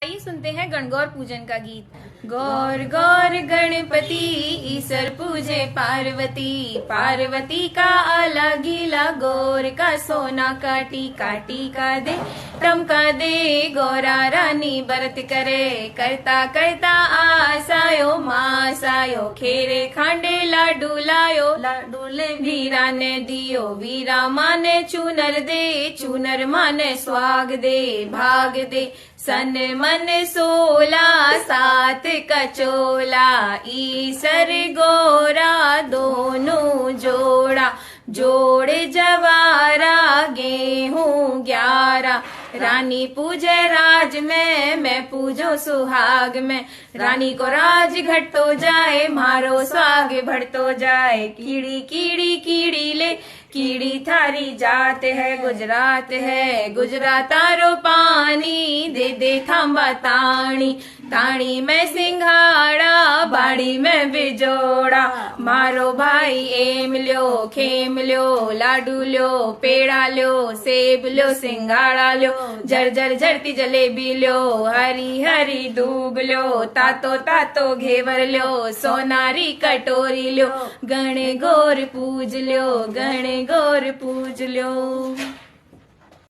आइए सुनते हैं गणगौर पूजन का गीत। गौर गौर गणपति ईश्वर पूजे पार्वती, पार्वती का आला गीला गौर का सोना का टीका, टीका दे टमका दे गौरा रानी व्रत करे, करता करता आसायो मासायो, खेरे खांडे लाडू लायो, लाडू ले वीरा ने दियो, वीरा माने चूनर दे, चूनर माने स्वाग दे, भाग दे सन मन 16 सात कचोला, ईसर गोरा दोनों जोड़ा, जोड़ जवारा गेहूं 11, रानी पूजे राज में मैं पूजो सुहाग में, रानी को राज घटतो जाए मारो स्वाग बढ़तो जाए, कीड़ी कीड़ी कीड़ी ले कीड़ी थारी जात है गुजरात है, गुजरातारो पानी दे दे थांबा ताणी, ताणी में सिंघाड़ा बाड़ी में बिजोड़ा, मारो भाई एम ल्यो खेम ल्यो लाडू ल्यो पेड़ा ल्यो सेब ल्यो सिंघाड़ा ल्यो, जर जर जरती जलेबी ल्यो, हरी हरी दूब ल्यो, तातो तातो घेवर ल्यो, सोनारी कटोरी ल्यो, गण गौर पूज ल्यो, गण गौर पूज ल्यो।